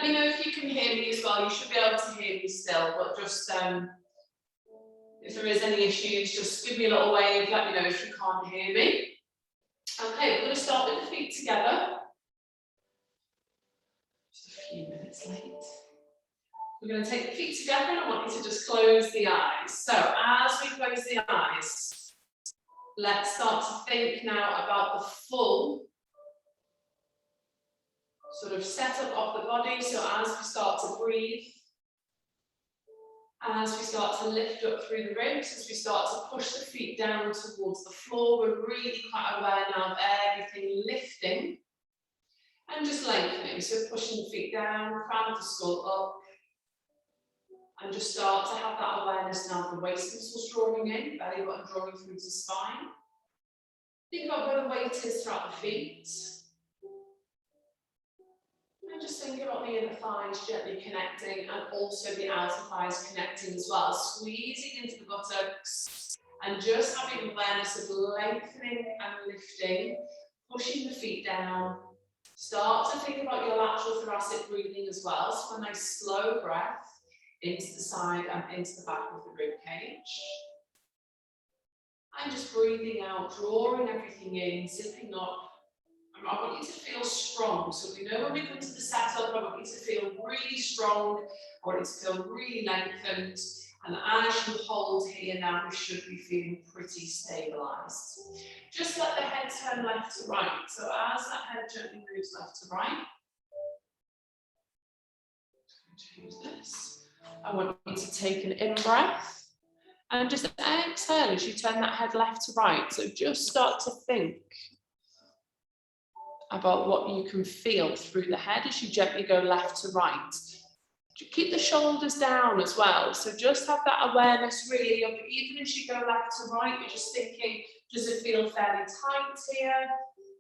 let me know if you can hear me as well. You should be able to hear me still, but just if there is any issues, just give me a little wave, let me know if you can't hear me. Okay, we're going to start with the feet together. Just a few minutes late. We're going to take the feet together and I want you to just close the eyes. So as we close the eyes, let's start to think now about the full sort of setup of the body. So as we start to breathe, as we start to lift up through the ribs, as we start to push the feet down towards the floor, we're really quite aware now of everything lifting and just lengthening. So pushing the feet down, crown of the skull up, and just start to have that awareness now of the waist muscles drawing in, belly button drawing through to spine. Think about where the weight is throughout the feet. And just think about the inner thighs gently connecting and also the outer thighs connecting as well. Squeezing into the buttocks and just having awareness of lengthening and lifting, pushing the feet down. Start to think about your lateral thoracic breathing as well. So a nice slow breath into the side and into the back of the rib cage. And just breathing out, drawing everything in, zipping up. I want you to feel strong. So we know when we come to the setup, I want you to feel really strong. I want you to feel really lengthened. And as you hold here now, we should be feeling pretty stabilized. Just let the head turn left to right. So as that head gently moves left to right, change this. I want you to take an in-breath and just exhale as you turn that head left to right. So just start to think about what you can feel through the head as you gently go left to right. Keep the shoulders down as well. So just have that awareness really of even as you go left to right, you're just thinking, does it feel fairly tight here?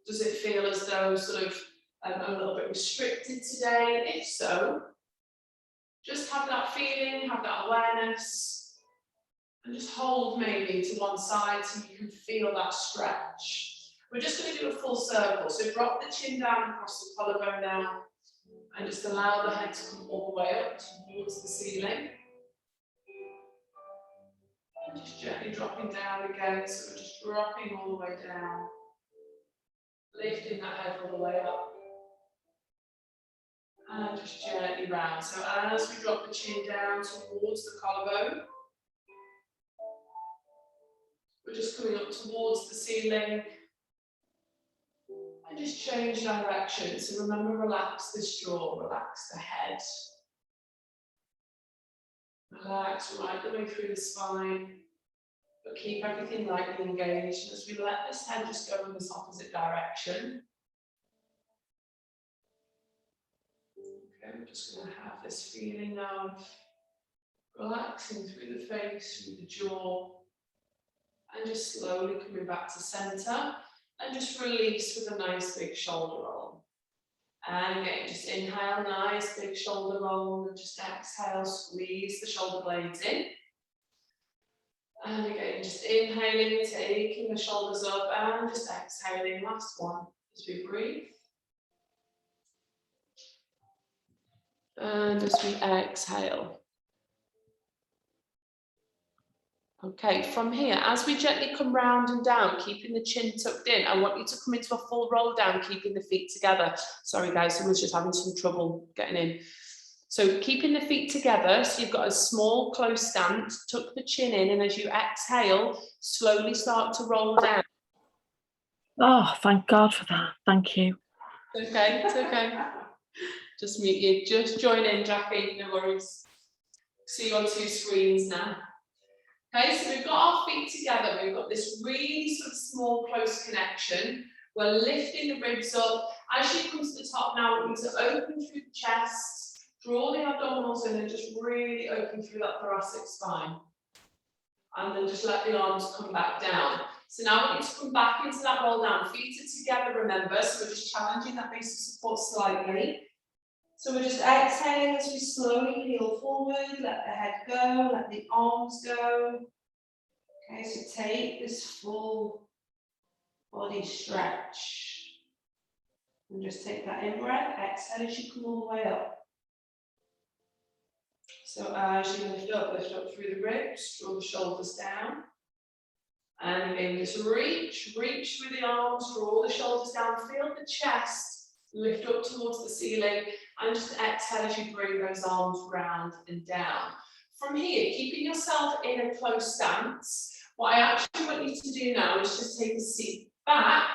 Does it feel as though sort of a little bit restricted today? If so, just have that feeling, have that awareness, and just hold maybe to one side so you can feel that stretch. We're just going to do a full circle. So drop the chin down across the collarbone now and just allow the head to come all the way up towards the ceiling. And just gently dropping down again. So we're just dropping all the way down. Lifting that head all the way up. And just gently round. So as we drop the chin down towards the collarbone, we're just coming up towards the ceiling. And just change direction. So remember, relax this jaw, relax the head. Relax right the way through the spine, but keep everything lightly engaged. And as we let this head just go in this opposite direction. Okay, we're just going to have this feeling of relaxing through the face, through the jaw, and just slowly coming back to center. And just release with a nice big shoulder roll. And again, just inhale, nice big shoulder roll, and just exhale, squeeze the shoulder blades in. And again, just inhaling, taking the shoulders up, and just exhaling, last one, as we breathe. And as we exhale. Okay, from here, as we gently come round and down, keeping the chin tucked in, I want you to come into a full roll down, keeping the feet together. Sorry guys, someone's just having some trouble getting in. So keeping the feet together, so you've got a small close stance, tuck the chin in, and as you exhale, slowly start to roll down. Oh, thank God for that. Thank you. It's okay, it's okay. Just mute you, just join in, Jackie, no worries. See you on two screens now. Okay, so we've got our feet together, we've got this really sort of small, close connection. We're lifting the ribs up. As you come to the top now, we need to open through the chest, draw the abdominals in and just really open through that thoracic spine. And then just let the arms come back down. So now we need to come back into that roll down. Feet are together, remember, so we're just challenging that base of support slightly. So we're just exhaling as we slowly heel forward, let the head go, let the arms go. Okay, so take this full body stretch. And just take that in breath, exhale as you come all the way up. So as you lift up through the ribs, draw the shoulders down. And again, just reach through the arms, draw the shoulders down, feel the chest lift up towards the ceiling, and just exhale as you bring those arms round and down. From here, keeping yourself in a close stance, what I actually want you to do now is just take a seat back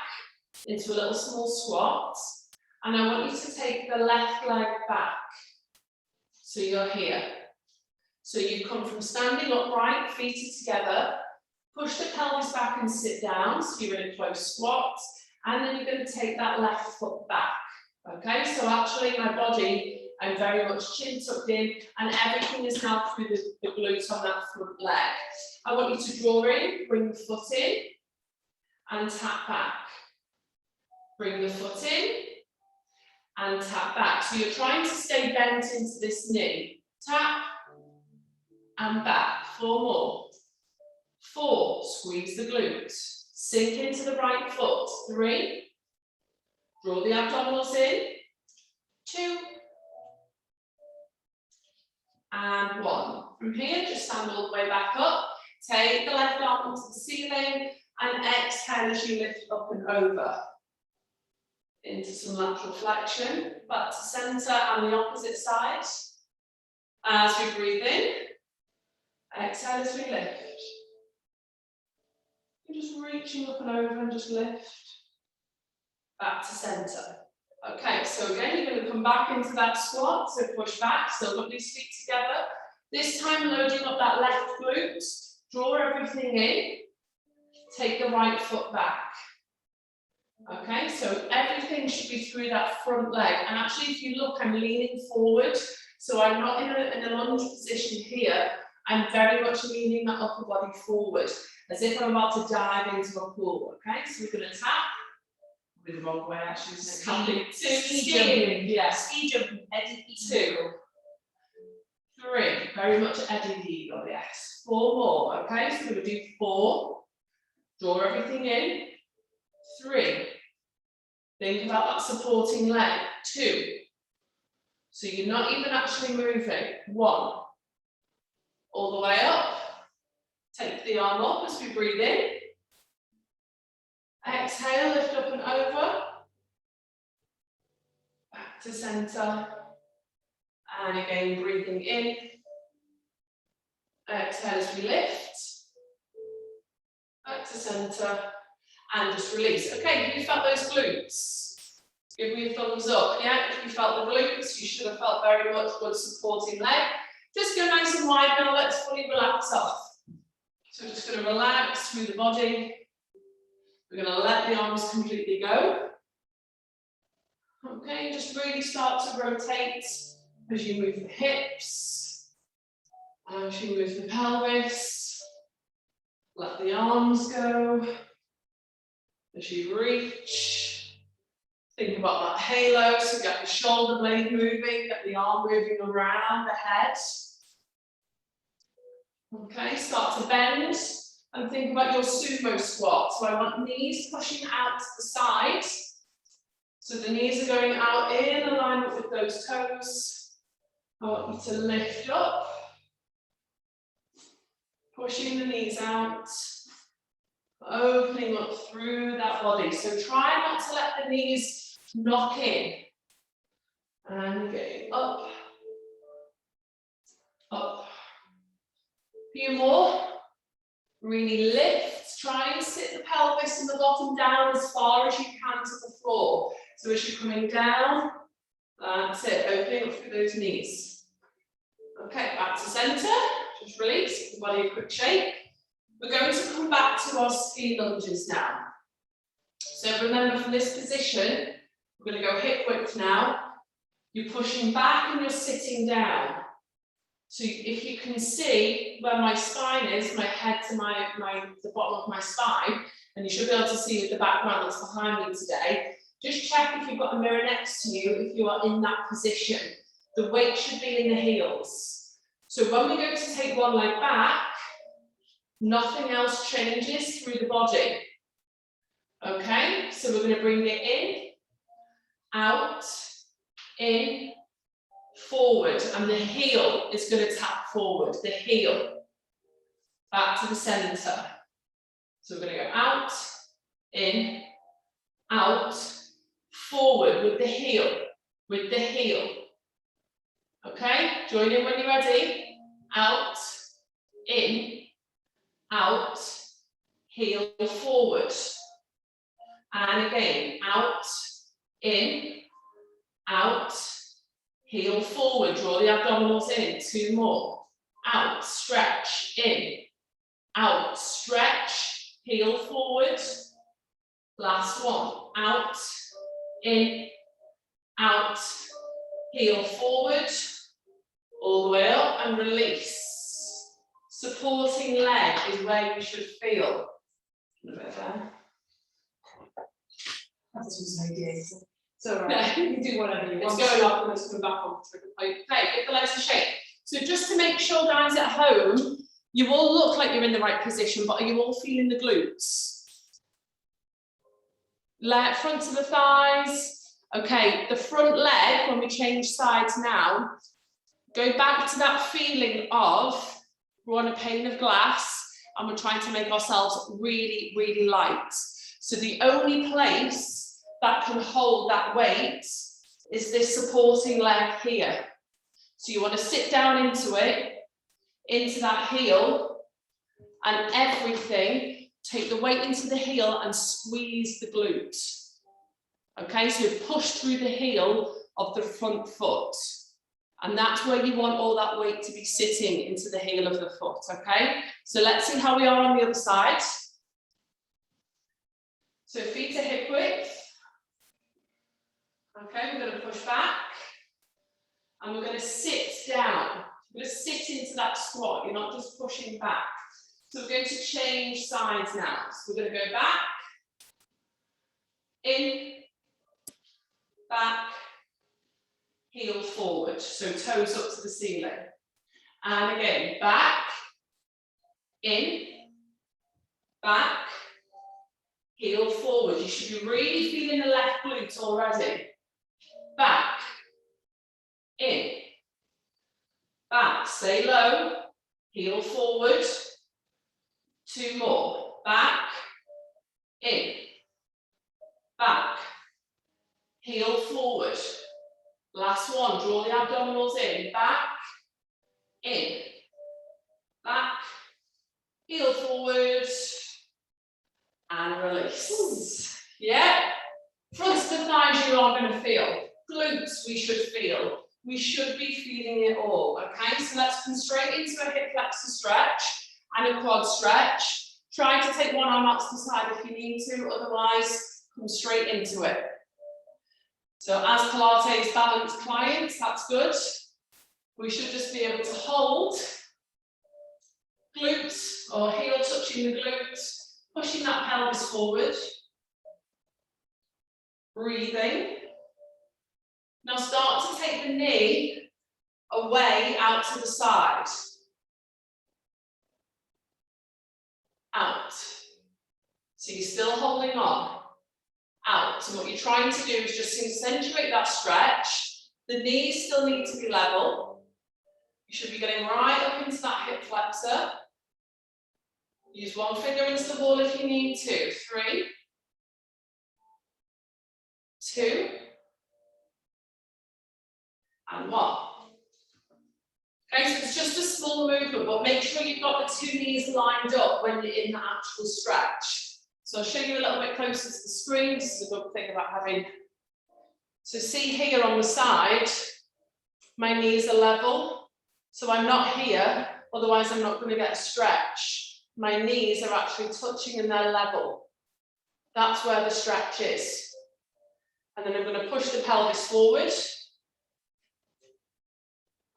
into a little small squat, and I want you to take the left leg back. So you're here. So you've come from standing upright, feet are together, push the pelvis back and sit down, so you're in a close squat, and then you're going to take that left foot back. Okay, so actually my body, I'm very much chin tucked in, and everything is now through the glutes on that front leg. I want you to draw in, bring the foot in, and tap back. Bring the foot in, and tap back. So you're trying to stay bent into this knee. Tap, and back. 4 more. 4, squeeze the glutes. Sink into the right foot. 3, draw the abdominals in. 2, and 1. From here, just stand all the way back up. Take the left arm onto the ceiling, and exhale as you lift up and over. Into some lateral flexion, back to center and the opposite side. As we breathe in, exhale as we lift. You're just reaching up and over and just lift. Back to center. Okay, so again, you're going to come back into that squat, so push back, still got these feet together. This time loading up that left glute, draw everything in, take the right foot back. Okay, so everything should be through that front leg. And actually, if you look, I'm leaning forward. So I'm not in a lunge position here. I'm very much leaning that upper body forward, as if I'm about to dive into a pool. Okay, so we're going to tap. With the wrong way, actually. Ski jumping. Yeah. Ski jumping. Eddie Eagle. 2, 3. Very much Eddie the Eagle, yes. 4 more. Okay, so we're going to do 4. Draw everything in. 3. Think about that supporting leg. 2. So you're not even actually moving. 1. All the way up. Take the arm up as we breathe in. Exhale, lift up and over. Back to center. And again, breathing in. Exhale as we lift. Back to center. And just release. Okay, have you felt those glutes? Give me a thumbs up. Yeah, if you felt the glutes, you should have felt very much good supporting leg. Just go nice and wide now. Let's fully relax off. So we're just going to relax through the body. We're going to let the arms completely go. Okay, just really start to rotate as you move the hips, as you move the pelvis. Let the arms go. As you reach, think about that halo, so get the shoulder blade moving, get the arm moving around the head. Okay, start to bend and think about your sumo squat. So I want knees pushing out to the side. So the knees are going out in alignment with those toes. I want you to lift up, pushing the knees out. Opening up through that body. So try not to let the knees knock in. And going up, up. A few more. Really lift. Try and sit the pelvis and the bottom down as far as you can to the floor. So as you're coming down, that's it. Opening up through those knees. Okay, back to center. Just release. Give the body a quick shake. We're going to come back to our ski lunges now. So remember, from this position, we're going to go hip width now. You're pushing back and you're sitting down. So if you can see where my spine is, my head to the bottom of my spine, and you should be able to see with the background that's behind me today, just check if you've got a mirror next to you, if you are in that position. The weight should be in the heels. So when we go to take one leg back, nothing else changes through the body. Okay, so we're going to bring it in, out, in, forward, and the heel is going to tap forward, the heel, back to the center. So we're going to go out, in, out, forward with the heel, Okay, join in when you're ready. Out, in, out, heel forward. And again, out, in, out, heel forward. Draw the abdominals in. 2 more. Out, stretch, in, out, stretch, heel forward. Last one. Out, in, out, heel forward. All the way up and release. Supporting leg is where you should feel. A little bit there. That's just an idea. So right, you can do whatever you want. It's going up and it's coming back on. Okay, get the legs in shape. So just to make sure, guys, at home, you all look like you're in the right position, but are you all feeling the glutes? Front of the thighs. Okay, the front leg, when we change sides now, go back to that feeling of we're on a pane of glass and we're trying to make ourselves really, really light. So the only place that can hold that weight is this supporting leg here. So you want to sit down into it, into that heel, and everything, take the weight into the heel and squeeze the glute. Okay, so push through the heel of the front foot. And that's where you want all that weight to be sitting into the heel of the foot, okay? So let's see how we are on the other side. So feet are hip width. Okay, we're going to push back. And we're going to sit down. We're going to sit into that squat. You're not just pushing back. So we're going to change sides now. So we're going to go back, in, back, heel forward, so toes up to the ceiling. And again, back, in, back, heel forward. You should be really feeling the left glute already. Back, in, back, stay low, heel forward. 2 more, back, in, back, heel forward. Last one, draw the abdominals in, back, in, back, heel forward, and release. Yeah, front of the thighs you are going to feel, glutes we should feel. We should be feeling it all, okay? So let's come straight into a hip flexor stretch and a quad stretch. Try to take one arm out to the side if you need to, otherwise come straight into it. So as Pilates balanced clients, that's good. We should just be able to hold glutes or heel touching the glutes, pushing that pelvis forward. Breathing. Now start to take the knee away out to the side. Out. So you're still holding on. Out. And what you're trying to do is just accentuate that stretch. The knees still need to be level. You should be getting right up into that hip flexor. Use one finger into the wall if you need to. 3, 2, and 1. Okay, so it's just a small movement, but make sure you've got the 2 knees lined up when you're in the actual stretch. So I'll show you a little bit closer to the screen. This is a good thing about having. So see here on the side, my knees are level. So I'm not here, otherwise I'm not going to get a stretch. My knees are actually touching and they're level. That's where the stretch is. And then I'm going to push the pelvis forward.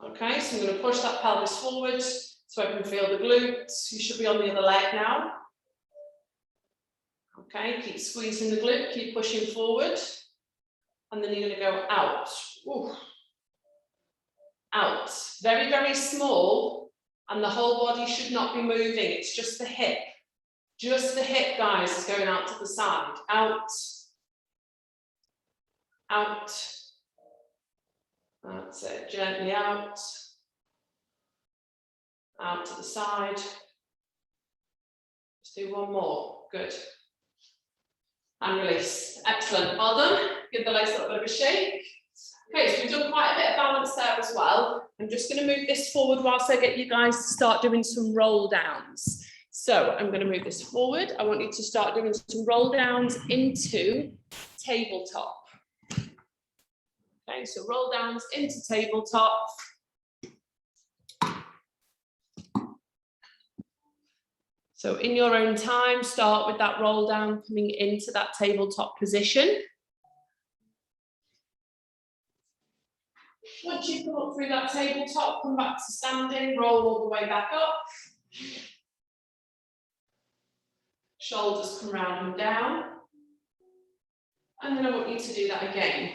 Okay, so I'm going to push that pelvis forward so I can feel the glutes. You should be on the other leg now. Okay, keep squeezing the glute, keep pushing forward. And then you're going to go out. Ooh. Out. Very, very small. And the whole body should not be moving. It's just the hip. Just the hip, guys, is going out to the side. Out. Out. That's it, gently out to the side. Let's do one more, good. And release, excellent, well done. Give the legs a little bit of a shake. Okay, so we've done quite a bit of balance there as well. I'm just going to move this forward whilst I get you guys to start doing some roll downs. So I'm going to move this forward. I want you to start doing some roll downs into tabletop. Okay, so roll downs into tabletop. So in your own time, start with that roll down coming into that tabletop position. Once you come up through that tabletop, come back to standing, roll all the way back up. Shoulders come round and down. And then I want you to do that again.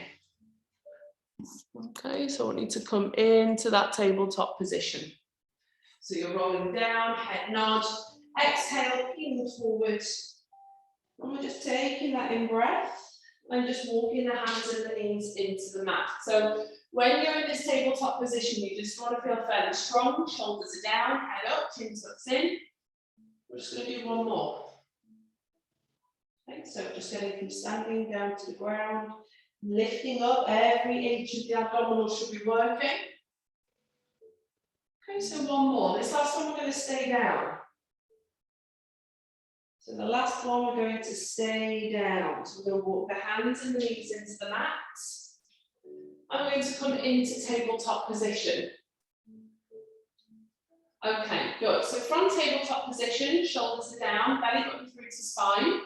Okay, so I want you to come into that tabletop position. So you're rolling down, head nod, exhale, peel forward. And we're just taking that in breath and just walking the hands and the knees into the mat. So when you're in this tabletop position, you just want to feel fairly strong. Shoulders are down, head up, chin tucks in. We're just going to do one more. Okay, so just getting from standing down to the ground, lifting up, every inch of the abdominal should be working. Okay, so one more. This last one we're going to stay down. So the last one we're going to stay down. So we're going to walk the hands and the knees into the mat. I'm going to come into tabletop position. Okay, good. So from tabletop position, shoulders are down, belly button through to spine.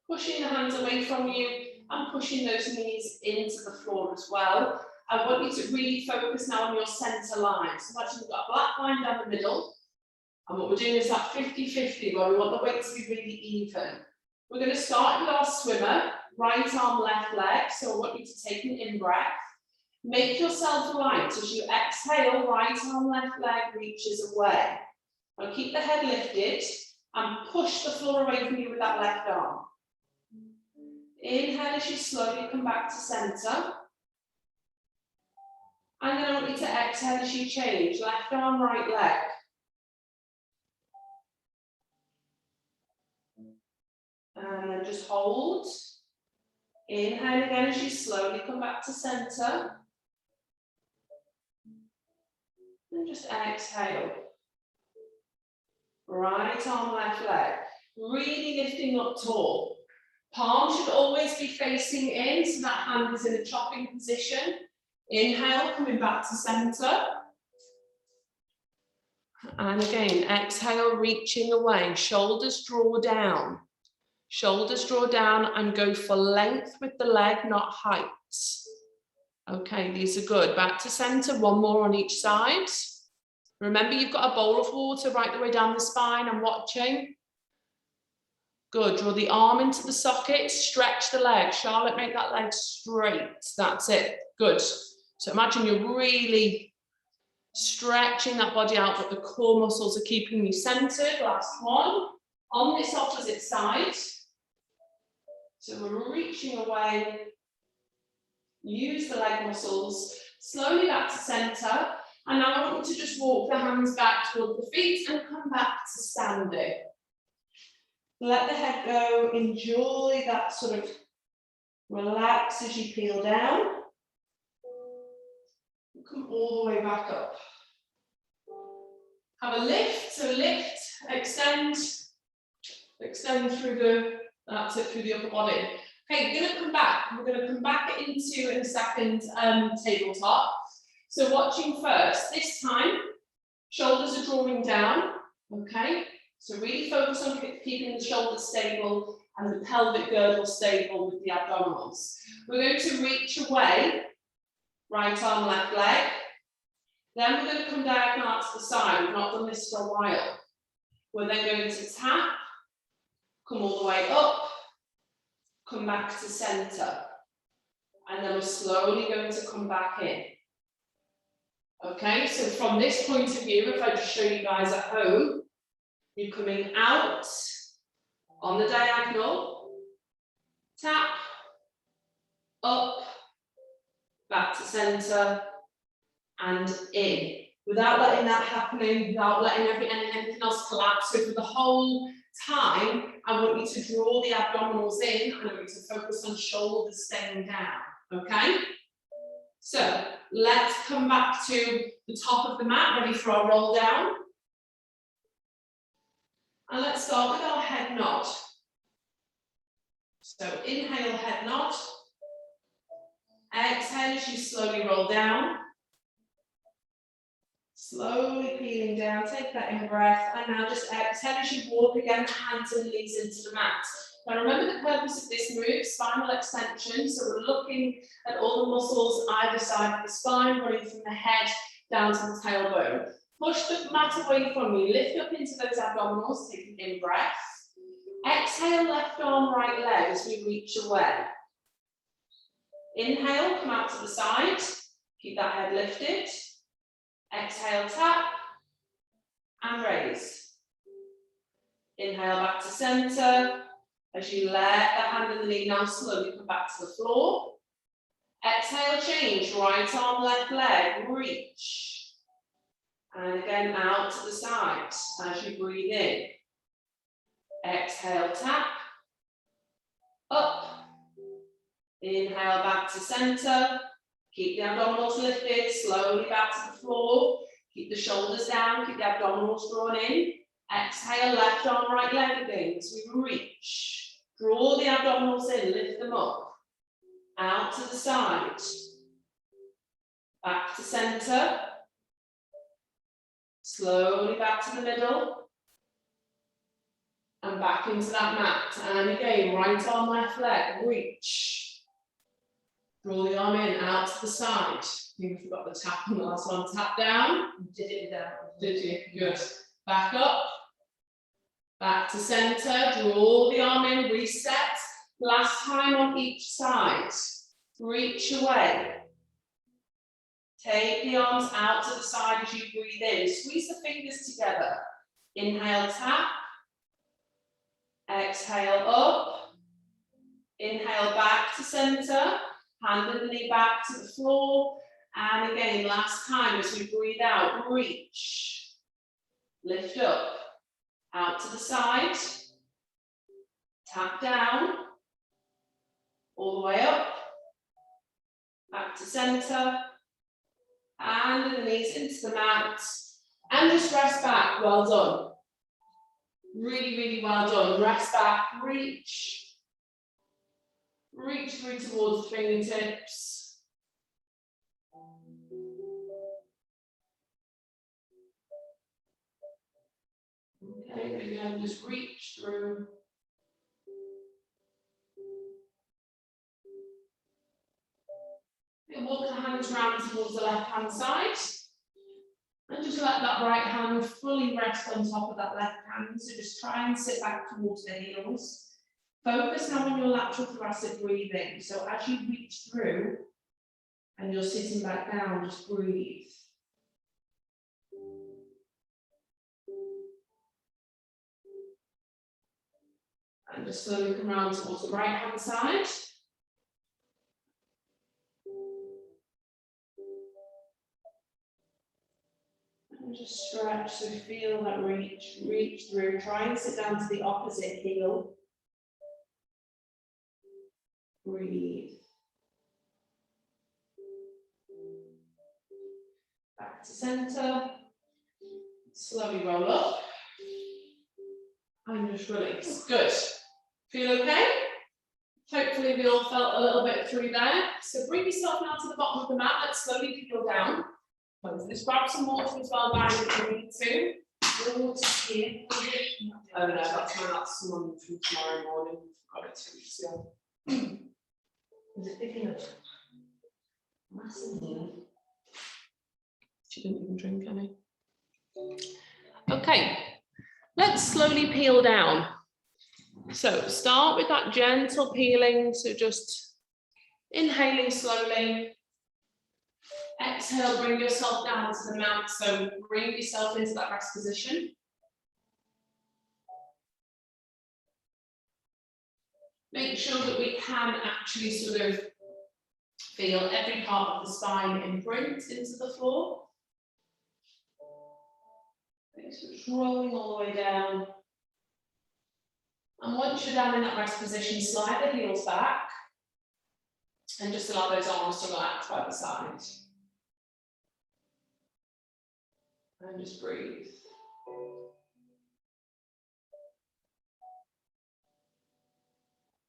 Pushing the hands away from you and pushing those knees into the floor as well. I want you to really focus now on your centre line. So imagine you've got a black line down the middle. And what we're doing is that 50-50 where we want the weight to be really even. We're going to start with our swimmer, right arm, left leg. So I want you to take an in-breath. Make yourself light as you exhale, right arm, left leg reaches away. Now keep the head lifted and push the floor away from you with that left arm. Inhale as you slowly come back to centre. And then I want you to exhale as you change, left arm, right leg. And then just hold. Inhale again as you slowly come back to centre. And just exhale. Right arm, left leg. Really lifting up tall. Palm should always be facing in, so that hand is in a chopping position. Inhale, coming back to centre. And again, exhale, reaching away. Shoulders draw down. Shoulders draw down and go for length with the leg, not height. Okay, these are good. Back to centre, one more on each side. Remember, you've got a bowl of water right the way down the spine. I'm watching. Good, draw the arm into the socket, stretch the leg. Charlotte, make that leg straight. That's it, good. So imagine you're really stretching that body out, but the core muscles are keeping you centered. Last one, on this opposite side. So we're reaching away, use the leg muscles, slowly back to center. And now I want you to just walk the hands back toward the feet and come back to standing. Let the head go, enjoy that sort of relax as you peel down. Come all the way back up. Have a lift, so lift, extend through that's it, through the upper body. Okay, we're gonna come back. We're gonna come back into, in a second, tabletop. So watching first, this time, shoulders are drawing down, okay? So really focus on keeping the shoulders stable and the pelvic girdle stable with the abdominals. We're going to reach away, right arm, left leg. Then we're going to come diagonal out to the side. We've not done this for a while. We're then going to tap, come all the way up, come back to center. And then we're slowly going to come back in. Okay, so from this point of view, if I just show you guys at home, you're coming out on the diagonal, tap, up, back to center, and in. Without letting that happening, without letting anything else collapse. So for the whole time, I want you to draw the abdominals in, and I want you to focus on shoulders staying down, okay? So let's come back to the top of the mat, ready for our roll down. And let's start with our head nod. So inhale, head nod. Exhale as you slowly roll down. Slowly peeling down, take that in breath, and now just exhale as you walk again, hands and knees into the mat. Now remember the purpose of this move, spinal extension, so we're looking at all the muscles either side of the spine, running from the head down to the tailbone. Push the mat away from you, lift up into those abdominals, take an in breath. Exhale, left arm, right leg as we reach away. Inhale, come out to the side, keep that head lifted. Exhale, tap, and raise. Inhale, back to center. As you let the hand and the knee now slowly come back to the floor. Exhale, change, right arm, left leg, reach. And again, out to the side as you breathe in. Exhale, tap, up. Inhale, back to center. Keep the abdominals lifted, slowly back to the floor. Keep the shoulders down, keep the abdominals drawn in. Exhale, left arm, right leg again as we reach. Draw the abdominals in, lift them up. Out to the side. Back to center. Slowly back to the middle. And back into that mat. And again, right arm, left leg, reach. Draw the arm in, out to the side. I think I forgot the tap on the last one. Tap down. Did it down. Did you? Good. Back up. Back to center. Draw the arm in, reset. Last time on each side. Reach away. Take the arms out to the side as you breathe in. Squeeze the fingers together. Inhale, tap. Exhale, up. Inhale, back to center. Hand and knee back to the floor. And again, last time as we breathe out, reach. Lift up. Out to the side. Tap down. All the way up. Back to center. And the knees into the mat. And just rest back. Well done. Really, really well done. Rest back. Reach. Reach through towards the fingertips. Okay, again, just reach through. And walk the hands round towards the left hand side. And just let that right hand fully rest on top of that left hand. So just try and sit back towards the heels. Focus now on your lateral thoracic breathing. So as you reach through and you're sitting back down, just breathe. And just slowly come around towards the right hand side. And just stretch, so feel that reach through. Try and sit down to the opposite heel. Breathe. Back to center. Slowly roll up. And just release. Good. Feel okay? Hopefully we all felt a little bit through there. So bring yourself now to the bottom of the mat. Let's slowly peel down. Just grab some water as well, guys, if you need to. The water's here. Oh no, that's someone from tomorrow morning. Got it 2 weeks ago. Is it big enough? Massive. She didn't even drink any. Okay, let's slowly peel down. So start with that gentle peeling. So just inhaling slowly. Exhale, bring yourself down to the mat. So bring yourself into that rest position. Make sure that we can actually sort of Feel every part of the spine imprint into the floor. So it's rolling all the way down. And once you're down in that rest position, slide the heels back and just allow those arms to relax by the side. And just breathe.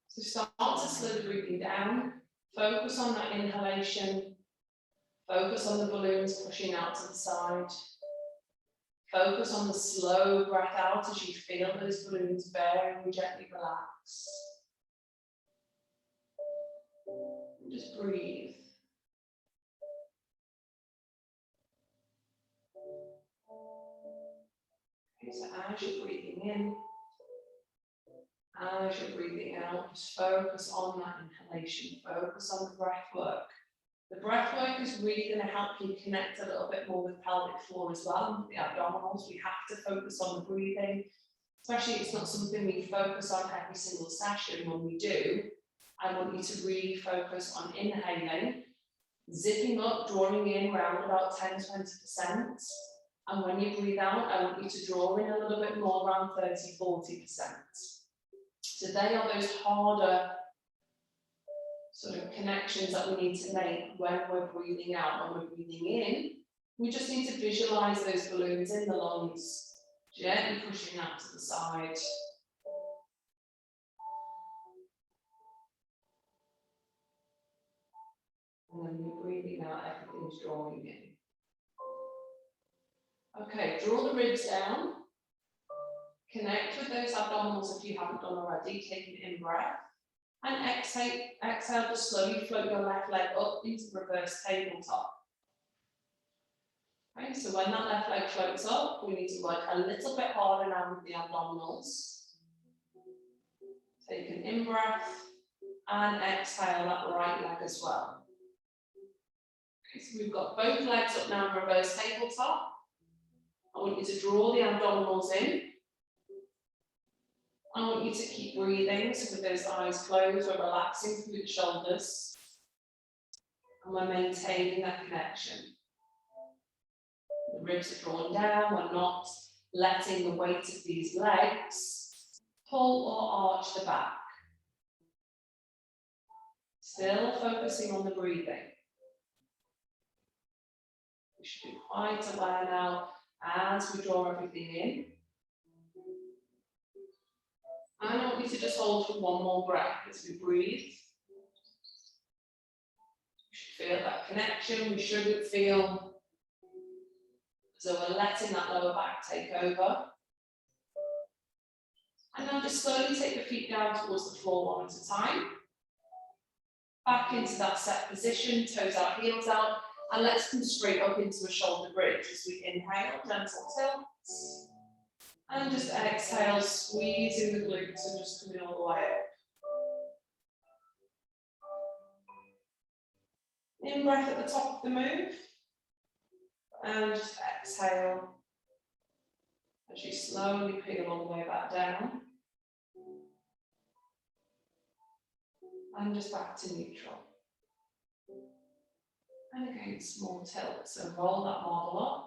So start to slow the breathing down. Focus on that inhalation. Focus on the balloons pushing out to the side. Focus on the slow breath out as you feel those balloons very gently relax. And just breathe. Okay, so as you're breathing in, as you're breathing out, just focus on that inhalation. Focus on the breath work. The breath work is really going to help you connect a little bit more with pelvic floor as well, and the abdominals. We have to focus on the breathing, especially if it's not something we focus on every single session. When we do, I want you to really focus on inhaling, zipping up, drawing in around about 10-20%. And when you breathe out, I want you to draw in a little bit more, around 30-40%. So they are those harder sort of connections that we need to make when we're breathing out. When we're breathing in, we just need to visualize those balloons in the lungs, gently pushing out to the side. And when you're breathing out, everything's drawing in. Okay, draw the ribs down. Connect with those abdominals if you haven't done already, taking an in-breath. And exhale, just slowly float your left leg up into reverse tabletop. Okay, so when that left leg floats up, we need to work a little bit harder now with the abdominals. Take an in-breath and exhale that right leg as well. Okay, so we've got both legs up now in reverse tabletop. I want you to draw the abdominals in. I want you to keep breathing, so with those eyes closed, we're relaxing through the shoulders, and we're maintaining that connection. The ribs are drawn down, we're not letting the weight of these legs pull or arch the back. Still focusing on the breathing. We should be quite aware now as we draw everything in. And I want you to just hold for one more breath as we breathe. We should feel that connection. We shouldn't feel as though we're letting that lower back take over. And now just slowly take the feet down towards the floor one at a time. Back into that set position, toes out, heels out. And let's come straight up into a shoulder bridge as we inhale, gentle tilts. And just exhale, squeezing the glutes and just coming all the way up. In breath at the top of the move. And just exhale as you slowly peel all the way back down. And just back to neutral. And again, small tilt. So roll that model up.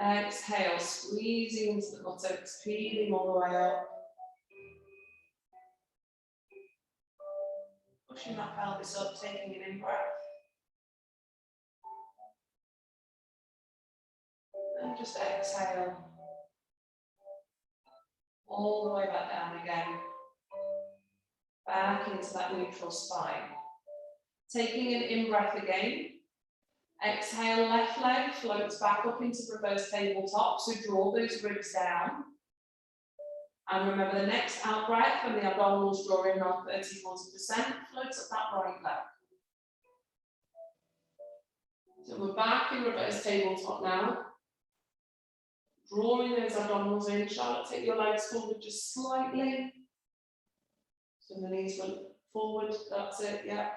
Exhale, squeezing into the buttocks, peeling all the way up. Pushing that pelvis up, taking an in-breath. And just exhale. All the way back down again. Back into that neutral spine. Taking an in-breath again. Exhale, left leg floats back up into reverse tabletop, so draw those ribs down. And remember the next out breath, when the abdominals draw in around 30-40%, floats up that right leg. So we're back in reverse tabletop now. Drawing those abdominals in. Charlotte, take your legs forward just slightly. So the knees went forward, that's it, yeah.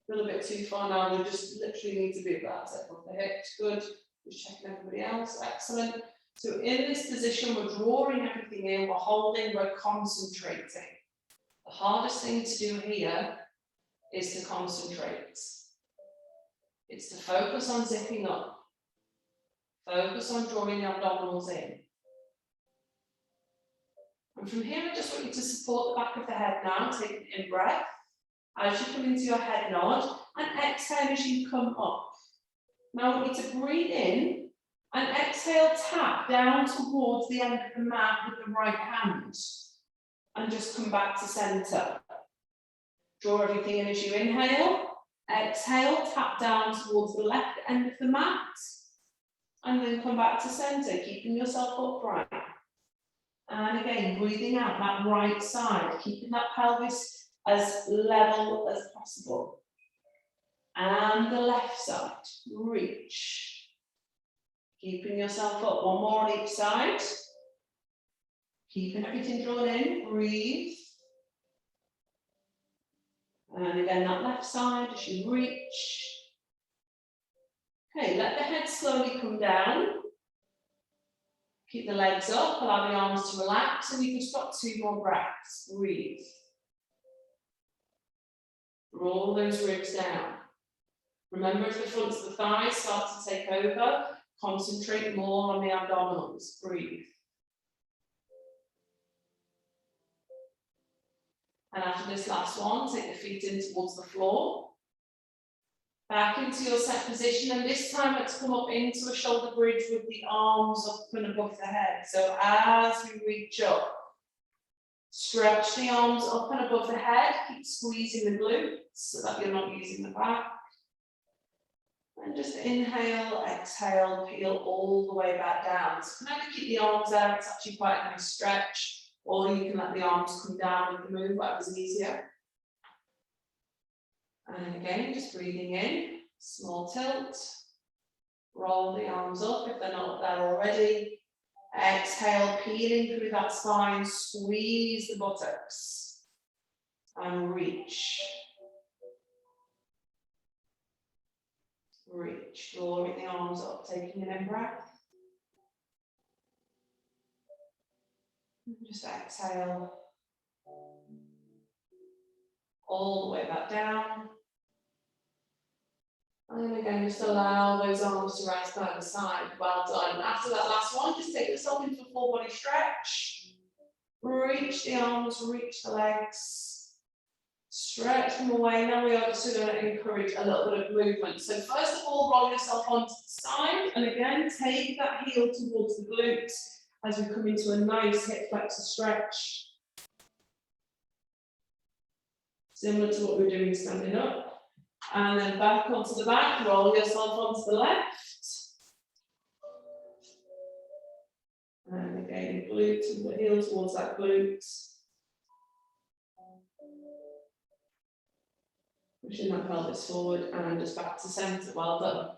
A little bit too far now, they just literally need to be about it off the hips. Good. Just checking everybody else. Excellent. So in this position, we're drawing everything in, we're holding, we're concentrating. The hardest thing to do here is to concentrate. It's to focus on zipping up. Focus on drawing the abdominals in. And from here, I just want you to support the back of the head now, take an in-breath as you come into your head nod, and exhale as you come up. Now I want you to breathe in and exhale, tap down towards the end of the mat with the right hand. And just come back to centre. Draw everything in as you inhale. Exhale, tap down towards the left end of the mat. And then come back to centre, keeping yourself upright. And again, breathing out that right side, keeping that pelvis as level as possible. And the left side, reach. Keeping yourself up, one more on each side. Keeping everything drawn in, breathe. And again, that left side as you reach. Okay, let the head slowly come down. Keep the legs up, allow the arms to relax, and you can stop 2 more breaths. Breathe. Roll those ribs down. Remember, if the fronts of the thighs start to take over, concentrate more on the abdominals. Breathe. And after this last one, take the feet in towards the floor. Back into your set position, and this time let's come up into a shoulder bridge with the arms up and above the head. So as we reach up, stretch the arms up and above the head, keep squeezing the glutes so that you're not using the back. And just inhale, exhale, peel all the way back down. So kind of keep the arms out, it's actually quite a nice stretch. Or you can let the arms come down with the move, whatever's easier. And again, just breathing in, small tilt. Roll the arms up if they're not there already. Exhale, peeling through that spine, squeeze the buttocks. And reach. Reach, drawing the arms up, taking an in-breath. Just exhale. All the way back down. And then again, just allow those arms to rest by the side. Well done. After that last one, just take yourself into a full body stretch. Reach the arms, reach the legs. Stretch them away. Now we are just going to encourage a little bit of movement. So first of all, roll yourself onto the side. And again, take that heel towards the glutes as we come into a nice hip flexor stretch. Similar to what we're doing standing up. And then back onto the back, roll yourself onto the left. And again, glute and the heel towards that glute. Pushing that pelvis forward and just back to centre, well done.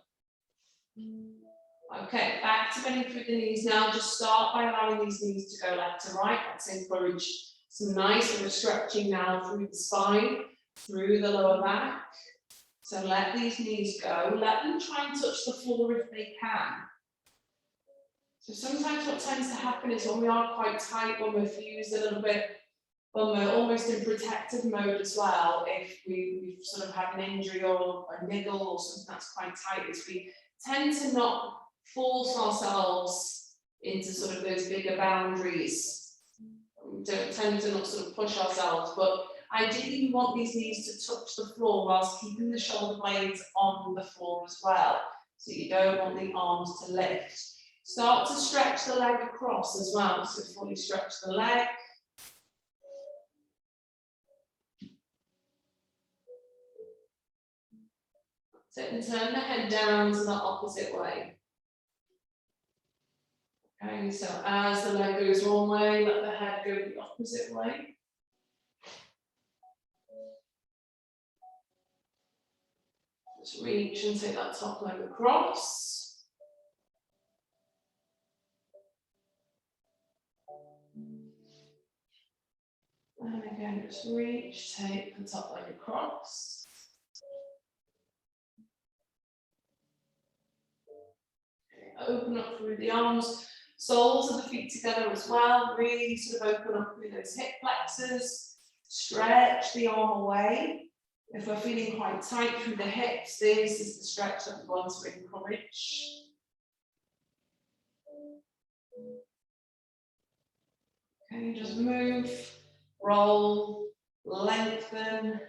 Okay, back to bending through the knees now. Just start by allowing these knees to go left to right. Let's encourage some nice sort of stretching now through the spine, through the lower back. So let these knees go. Let them try and touch the floor if they can. So sometimes what tends to happen is when we are quite tight, when we're fused a little bit, when we're almost in protective mode as well, if we've sort of had an injury or a niggle or something that's quite tight, is we tend to not force ourselves into sort of those bigger boundaries. We don't tend to not sort of push ourselves, but ideally we want these knees to touch the floor whilst keeping the shoulder blades on the floor as well. So you don't want the arms to lift. Start to stretch the leg across as well, so fully stretch the leg. So and turn the head down to the opposite way. Okay, so as the leg goes one way, let the head go the opposite way. Just reach and take that top leg across. And again, just reach, take the top leg across. Okay, open up through the arms, soles of the feet together as well. Really sort of open up through those hip flexors. Stretch the arm away. If we're feeling quite tight through the hips, this is the stretch that we want to encourage. Okay, just move, roll, lengthen,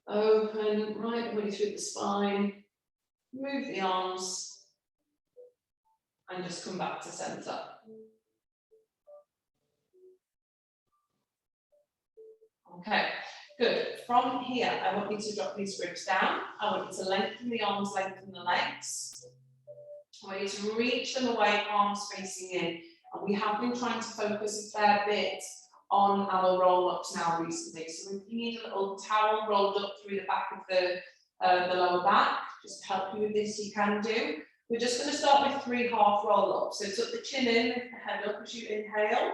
open, right the way through the spine, move the arms, and just come back to center. Okay, good. From here, I want you to drop these ribs down. I want you to lengthen the arms, lengthen the legs. I want you to reach them away, arms facing in. And we have been trying to focus a fair bit on our roll-ups now recently. So if you need a little towel rolled up through the back of the lower back, just to help you with this, you can do. We're just going to start with 3 half roll-ups. So tuck the chin in, lift the head up as you inhale.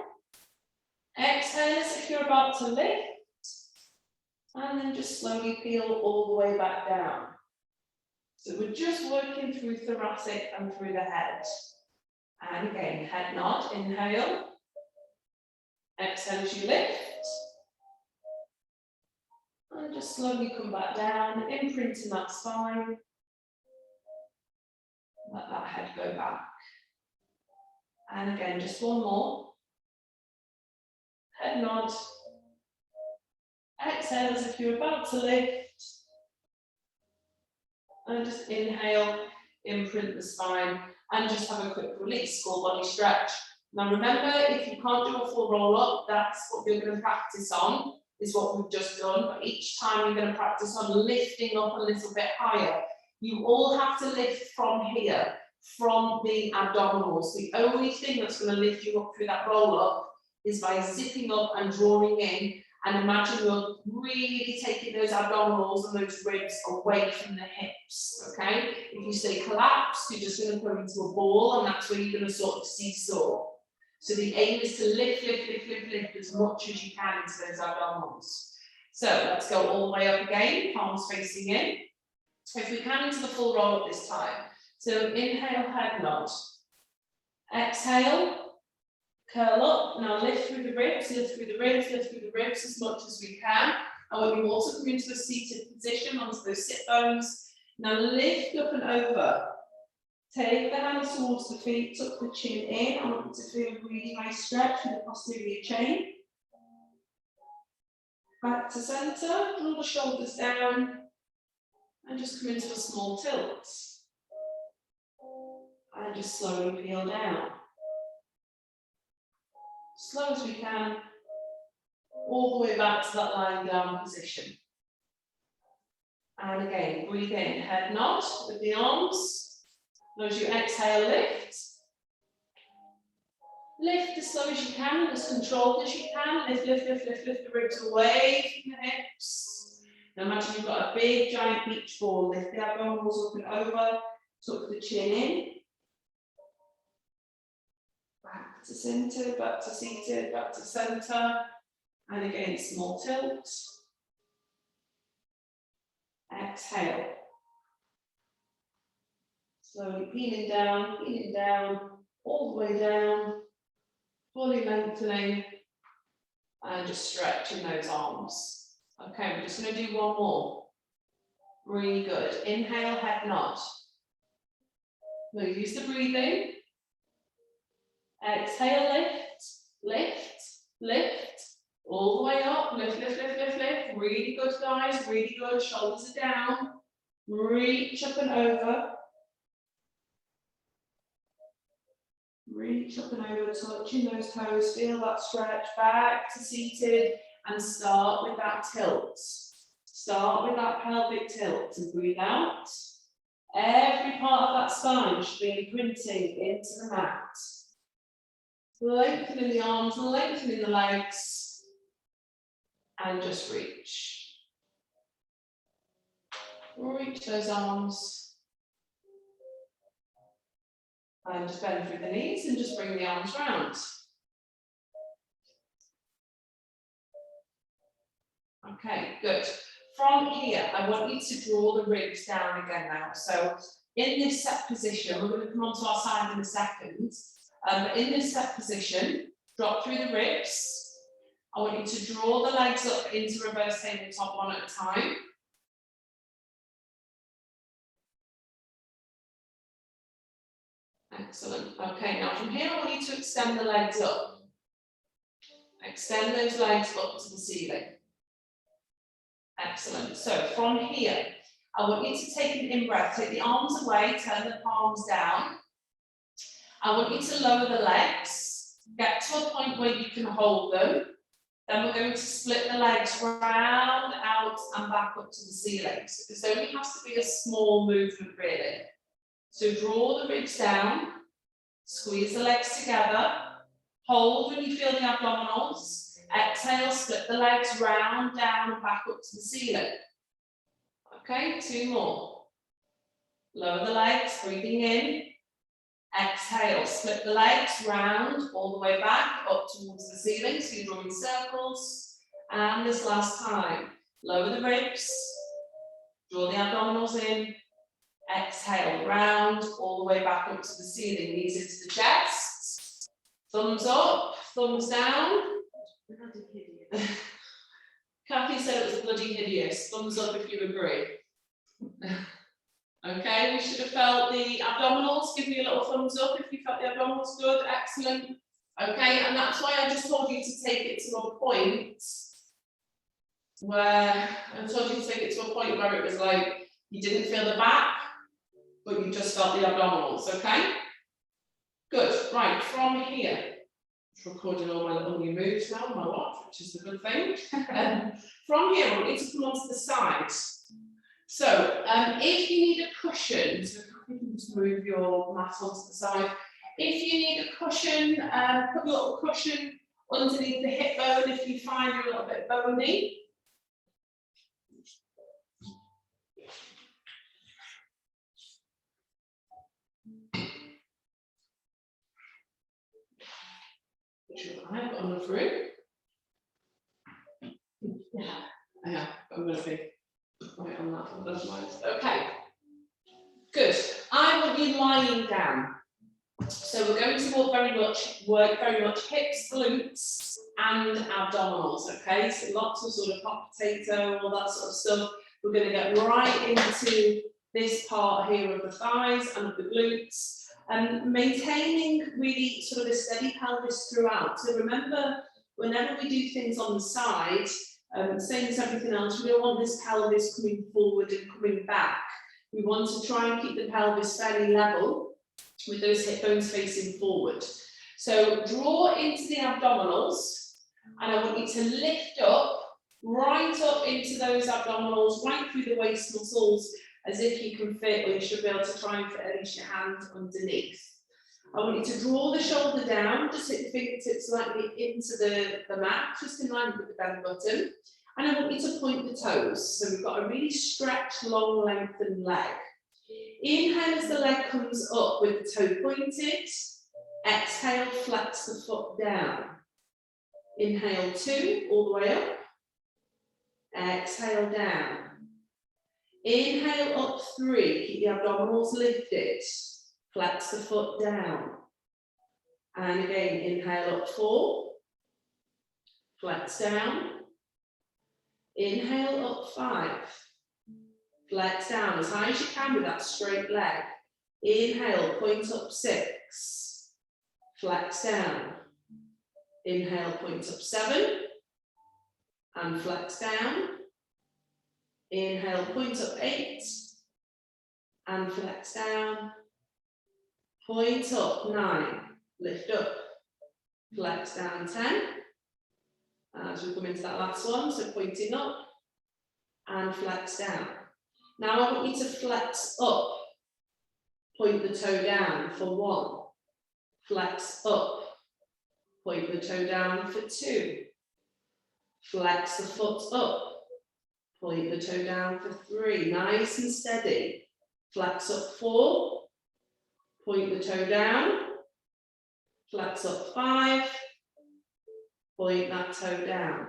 Exhale as if you're about to lift. And then just slowly peel all the way back down. So we're just working through thoracic and through the head. And again, head nod, inhale. Exhale as you lift. And just slowly come back down, imprinting that spine. Let that head go back. And again, just one more. Head nod. Exhale as if you're about to lift. And just inhale, imprint the spine, and just have a quick release, full body stretch. Now remember, if you can't do a full roll up, that's what you're going to practice on, is what we've just done. But each time you're going to practice on lifting up a little bit higher. You all have to lift from here, from the abdominals. The only thing that's going to lift you up through that roll up is by zipping up and drawing in. And imagine you're really taking those abdominals and those ribs away from the hips, okay? If you stay collapsed, you're just going to go into a ball, and that's where you're going to sort of seesaw. So the aim is to lift, lift, lift, lift, lift as much as you can into those abdominals. So let's go all the way up again, palms facing in. If we can, into the full roll up this time. So inhale, head nod. Exhale. Curl up, now lift through the ribs, lift through the ribs, lift through the ribs as much as we can. And when you also come into a seated position onto those sit bones, now lift up and over. Take the hands towards the feet, tuck the chin in. I want you to feel a really nice stretch through the posterior chain. Back to center, draw the shoulders down, and just come into a small tilt. And just slowly peel down. Slow as we can, all the way back to that lying down position. And again, breathe in, head nod with the arms. As you exhale, lift. Lift as slow as you can, as controlled as you can. Lift, lift, lift, lift, lift the ribs away from the hips. Now imagine you've got a big giant beach ball. Lift the abdominals up and over, tuck the chin in. Back to center, back to seated, back to center. And again, small tilt. Exhale. Slowly peeling down, all the way down. Fully lengthening. And just stretching those arms. Okay, we're just going to do one more. Really good. Inhale, head nod. We'll use the breathing. Exhale, lift, lift, lift, all the way up, lift, lift, lift, lift, lift. Really good, guys, really good. Shoulders are down. Reach up and over. Reach up and over, touching those toes. Feel that stretch back to seated and start with that tilt. Start with that pelvic tilt and breathe out. Every part of that spine should be imprinting into the mat. Lengthening the arms, lengthening the legs, and just reach. Reach those arms. And just bend through the knees and just bring the arms round. Okay, good. From here, I want you to draw the ribs down again now. So in this set position, we're going to come onto our side in a second. But in this set position, drop through the ribs. I want you to draw the legs up into reverse tabletop one at a time. Excellent. Okay, now from here I want you to extend the legs up. Extend those legs up to the ceiling. Excellent. So from here, I want you to take an in-breath, take the arms away, turn the palms down. I want you to lower the legs, get to a point where you can hold them. Then we're going to split the legs round, out and back up to the ceiling. So this only has to be a small movement really. So draw the ribs down, squeeze the legs together, hold when you feel the abdominals, exhale, split the legs round, down and back up to the ceiling. Okay, 2 more. Lower the legs, breathing in. Exhale, split the legs round, all the way back, up towards the ceiling, so you're drawing circles. And this last time, lower the ribs, draw the abdominals in, exhale, round, all the way back up to the ceiling, knees into the chest, thumbs up, thumbs down. Kathy said it was bloody hideous, thumbs up if you agree. Okay, we should have felt the abdominals. Give me a little thumbs up if you felt the abdominals good. Excellent. Okay, and that's why I just told you to take it to a point where it was like you didn't feel the back, but you just felt the abdominals. Okay, good. Right, from here, it's recording all my little new moves now on my watch, which is a good thing. From here, I want you to come onto the side. So, if you need a cushion, so you can just move your mat onto the side. If you need a cushion, put a little cushion underneath the hip bone if you find you're a little bit bony. I've got enough room. Yeah, I'm going to be right on that one. Okay, good. I want you lying down. So we're going to work very much hips, glutes, and abdominals. Okay, so lots of sort of hot potato, all that sort of stuff. We're going to get right into this part here of the thighs and of the glutes, and maintaining really sort of a steady pelvis throughout. So remember, whenever we do things on the side, same as everything else, we don't want this pelvis coming forward and coming back. We want to try and keep the pelvis fairly level with those hip bones facing forward. So draw into the abdominals, and I want you to lift up, right up into those abdominals, right through the waist muscles, as if you can fit, or you should be able to try and fit at least your hand underneath. I want you to draw the shoulder down, just hit the fingertips slightly into the mat, just in line with the belly button. And I want you to point the toes. So we've got a really stretched, long, lengthened leg. Inhale as the leg comes up with the toe pointed. Exhale, flex the foot down. Inhale 2, all the way up. Exhale down. Inhale up 3, keep the abdominals lifted. Flex the foot down. And again, inhale up 4. Flex down. Inhale up 5. Flex down as high as you can with that straight leg. Inhale, point up 6. Flex down. Inhale, point up 7. And flex down. Inhale, point up 8. And flex down. Point up 9. Lift up. Flex down 10. As we come into that last one, so pointing up and flex down. Now I want you to flex up. Point the toe down for 1. Flex up. Point the toe down for 2. Flex the foot up. Point the toe down for 3. Nice and steady. Flex up 4. Point the toe down. Flex up 5. Point that toe down.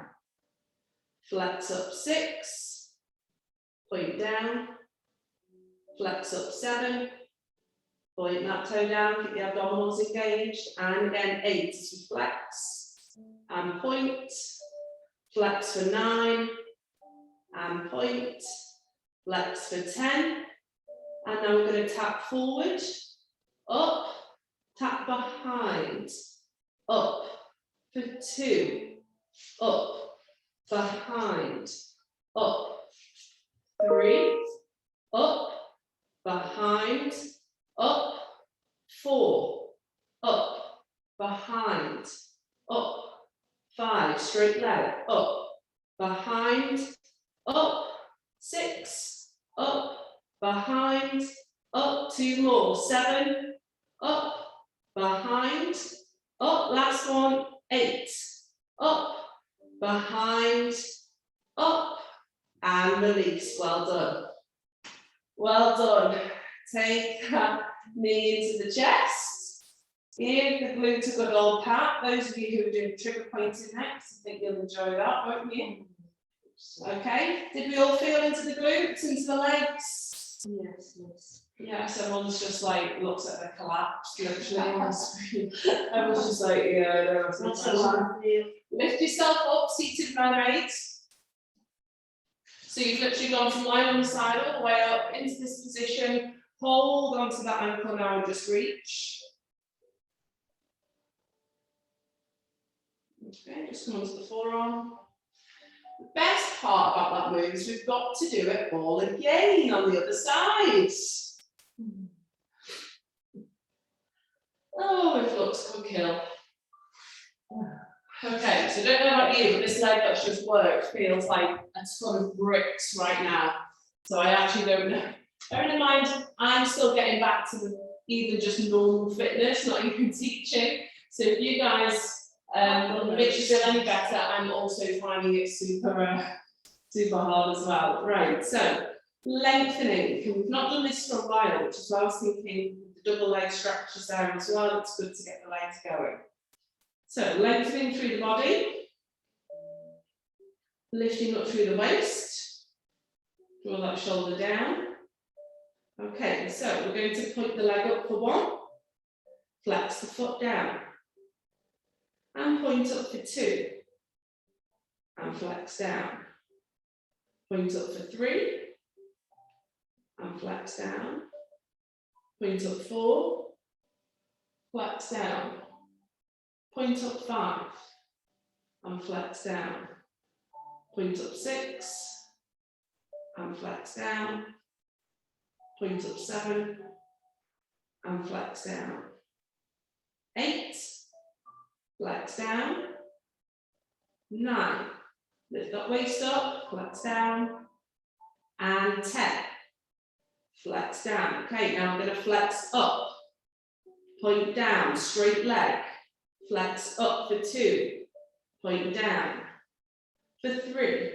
Flex up 6. Point down. Flex up 7. Point that toe down, keep the abdominals engaged. And again, 8 as we flex. And point. flex for 9, and point, flex for 10, and now we're going to tap forward, up, tap behind, up for 2, up, behind, up, 3, up, behind, up, 4, up, behind, up, 5, straight leg, up, behind, up, 6, up, behind, up, 2 more, 7, up, behind, up, last one, 8, up, behind, up, and release. Well done. Well done. Take that knee into the chest. Give the glute a good old pat. Those of you who are doing trigger pointing next, I think you'll enjoy that, won't you? Okay. Did we all feel into the glutes, into the legs? Yes, yes. Yeah, everyone's just like looks at the collapse literally on the screen. Everyone's just like, yeah, no, That's so hard. lift yourself up, seated mermaid. So you've literally gone from lying on the side all the way up into this position. Hold onto that ankle now and just reach. Okay, just come onto the forearm. The best part about that move is we've got to do it all again on the other side. Oh, it looks good kill. Okay, so I don't know about you, but this leg that's just worked feels like a ton of bricks right now. So I actually don't know. Bearing in mind, I'm still getting back to even just normal fitness, not even teaching. So if you guys makes you feel any better, I'm also finding it super hard as well. Right, so lengthening. We've not done this for a while, which is why I was thinking the double leg stretches down as well. It's good to get the legs going. So lengthening through the body, lifting up through the waist, draw that shoulder down. Okay, so we're going to point the leg up for 1, flex the foot down, and point up for 2, and flex down. Point up for 3, and flex down. Point up 4, flex down. Point up 5, and flex down. Point up 6, and flex down. Point up 7, and flex down. 8, flex down. 9, lift that waist up, flex down. And 10, flex down. Okay, now I'm going to flex up, point down, straight leg, flex up for 2, point down, for 3,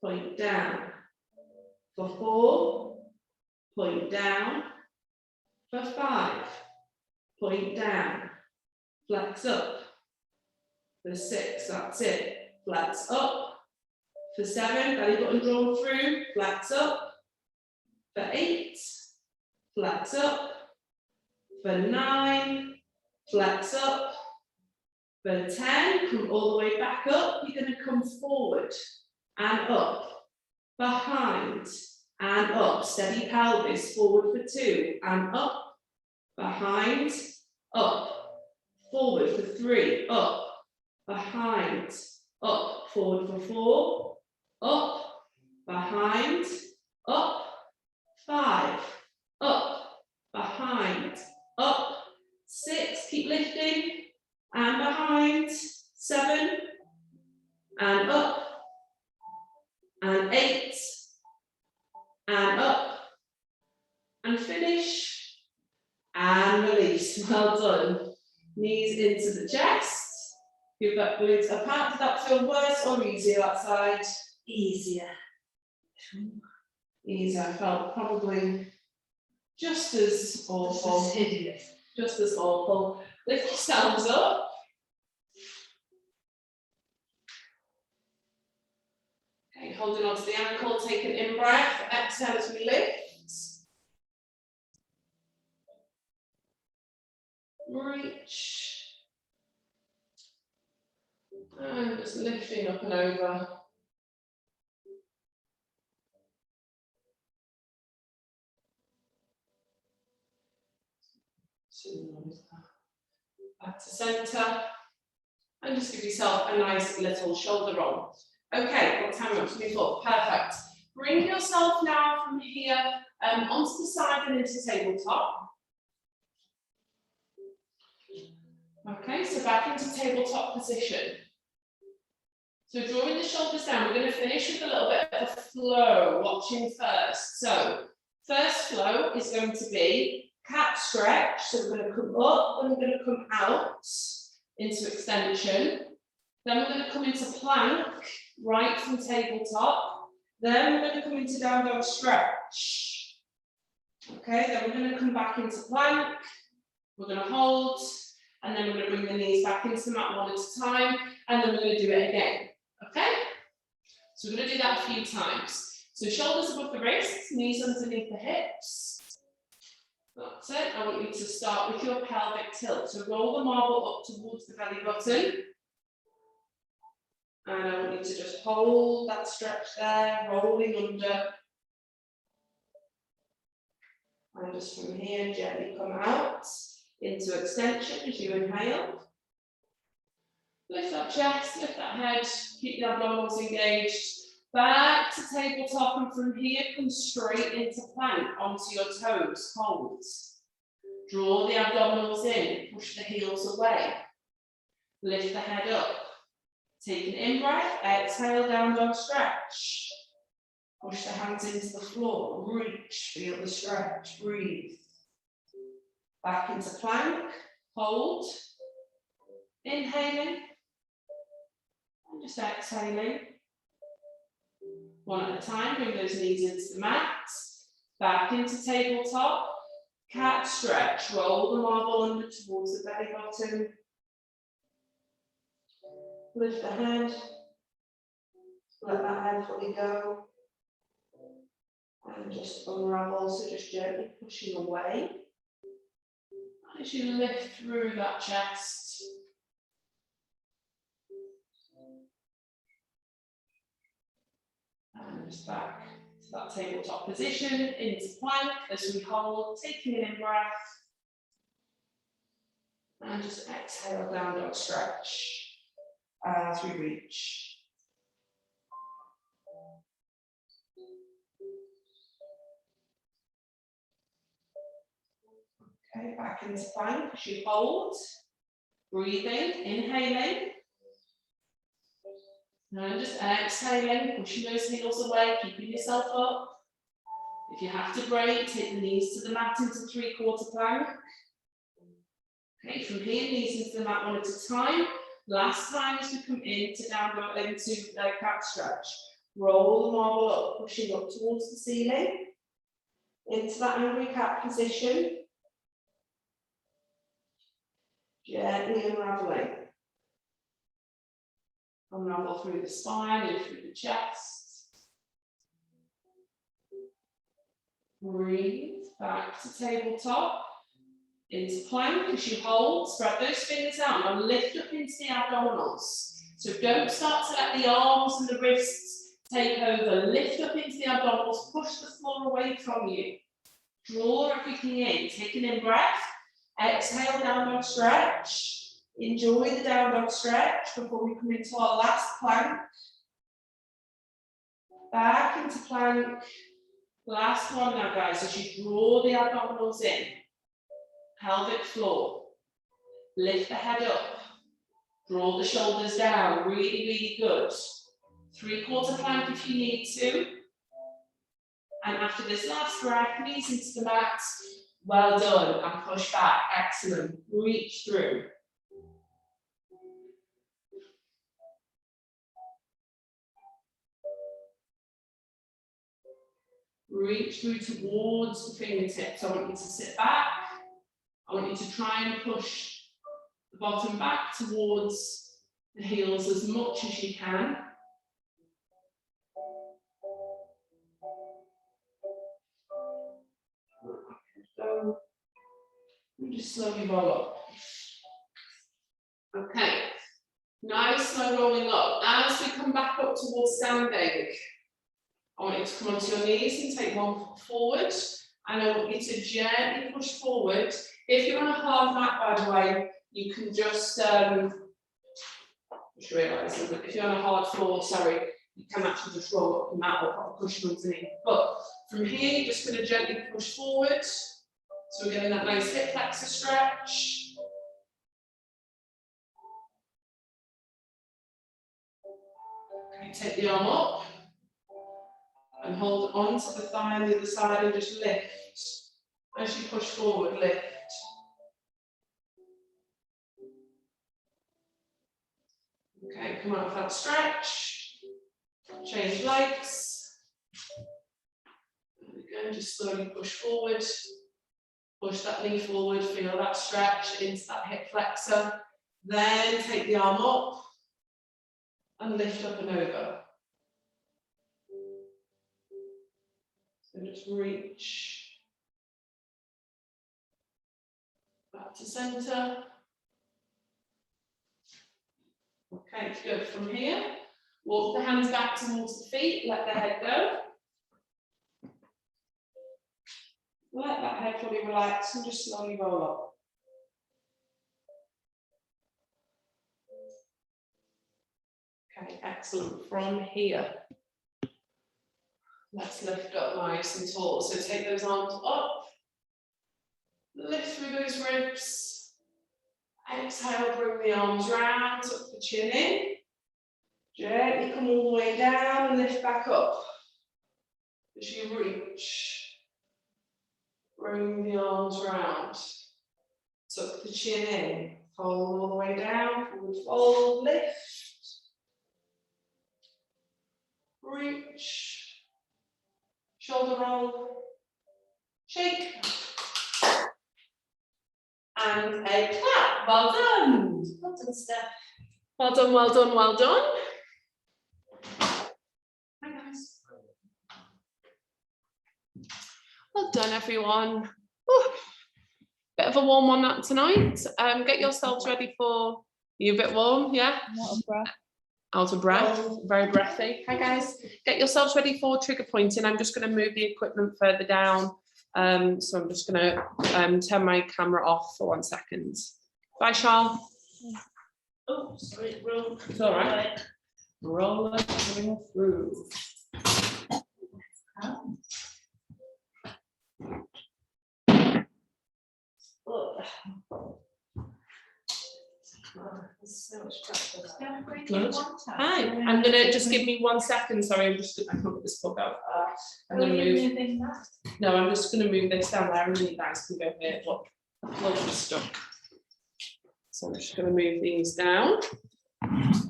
point down, for 4, point down, for 5, point down, flex up, for 6, that's it, flex up, for 7, belly button drawn through, flex up, for 8, flex up, for 9, flex up, for 10, come all the way back up, you're going to come forward and up, behind and up, steady pelvis, forward for 2 and up, behind, up, forward for 3, up, behind, up, forward for 4, up, behind, up, 5, up, behind, up, 6, keep lifting, and behind, 7, and up, and 8, and up, and finish, and release. Well done. Knees into the chest. Give that glutes a pat. Did that feel worse or easier that side? Easier. Easier. I felt probably just as awful. This is hideous. Just as awful. Lift yourselves up. Okay, holding on to the ankle, take an in-breath, exhale as we lift. Reach. And just lifting up and over. Back to centre. And just give yourself a nice little shoulder roll. Okay, what time are we for? Perfect. Bring yourself now from here onto the side and into tabletop. Okay, so back into tabletop position. So drawing the shoulders down, we're going to finish with a little bit of a flow, watching first. So first flow is going to be cat stretch. So we're going to come up and we're going to come out into extension. Then we're going to come into plank, right from tabletop. Then we're going to come into down dog stretch. Okay, then we're going to come back into plank. We're going to hold, and then we're going to bring the knees back into the mat one at a time, and then we're going to do it again. Okay? So we're going to do that a few times. So shoulders above the wrists, knees underneath the hips. That's it. I want you to start with your pelvic tilt. So roll the marble up towards the belly button. And I want you to just hold that stretch there, rolling under. And just from here, gently come out into extension as you inhale. Lift that chest, lift that head, keep the abdominals engaged. Back to tabletop, and from here, come straight into plank onto your toes, hold. Draw the abdominals in, push the heels away. Lift the head up. Take an in-breath, exhale, down dog stretch. Push the hands into the floor, reach, feel the stretch, breathe. Back into plank, hold. Inhaling. And just exhaling. One at a time, bring those knees into the mat. Back into tabletop. Cat stretch, roll the marble under towards the belly button. Lift the head. Let that head fully go. And just unravel, so just gently pushing away. As you lift through that chest. And just back to that tabletop position, into plank as we hold, taking an in-breath. And just exhale, down dog stretch as we reach. Okay, back into plank as you hold. Breathing, inhaling. And just exhaling, pushing those heels away, keeping yourself up. If you have to break, take the knees to the mat into three-quarter plank. Okay, from here, knees into the mat one at a time. Last time as we come into down dog, into cat stretch. Roll the marble up, pushing up towards the ceiling. Into that angry cat position. Gently unraveling. Unravel through the spine and through the chest. Breathe back to tabletop. Into plank as you hold. Spread those fingers out and lift up into the abdominals. So don't start to let the arms and the wrists take over. Lift up into the abdominals. Push the floor away from you. Draw everything in. Take an in-breath. Exhale, down dog stretch. Enjoy the down dog stretch before we come into our last plank. Back into plank. Last one now, guys, as you draw the abdominals in. Pelvic floor. Lift the head up. Draw the shoulders down. Really, really good. Three-quarter plank if you need to. And after this last breath, knees into the mat. Well done. And push back. Excellent. Reach through. Reach through towards the fingertips. I want you to sit back. I want you to try and push the bottom back towards the heels as much as you can. And just slowly roll up. Okay. Nice, slow rolling up. As we come back up towards standing, I want you to come onto your knees and take one foot forward. And I want you to gently push forward. If you're on a hard mat, by the way, you can just realise that if you're on a hard floor, sorry, you can actually just roll up the mat or put a cushion underneath. But from here, you're just going to gently push forward. So we're getting that nice hip flexor stretch. Okay, take the arm up and hold on to the thigh on the other side and just lift. As you push forward, lift. Okay, come out of that stretch. Change legs. There we go, just slowly push forward. Push that knee forward, feel that stretch into that hip flexor. Then take the arm up and lift up and over. So just reach back to center. Okay, good. From here, walk the hands back towards the feet, let the head go. Let that head fully relax and just slowly roll up. Okay, excellent. From here, let's lift up nice and tall. So take those arms up, lift through those ribs. Exhale, bring the arms round, tuck the chin in. Gently come all the way down and lift back up. As you reach, bring the arms round. Tuck the chin in, fold all the way down, forward fold, lift. Reach. Shoulder roll. Shake. And a clap. Well done. Well done, Steph. Well done, well done, well done. Hi guys. Well done, everyone. Whew. Bit of a warm one that tonight. Get yourselves ready for. You a bit warm, yeah? Out of breath. Out of breath, very breathy. Hi guys. Get yourselves ready for trigger pointing. I'm just going to move the equipment further down. So I'm just going to turn my camera off for 1 second. Bye, Charles. Oh, sorry, roll. It's all right. Rolling through. Oh. Good. Hi. I'm gonna just give me 1 second. Sorry, I can't get this plug out. I'm gonna move. No, I'm just gonna move this down there, and then you guys can go here. Look, the plug is stuck. So I'm just gonna move these down, and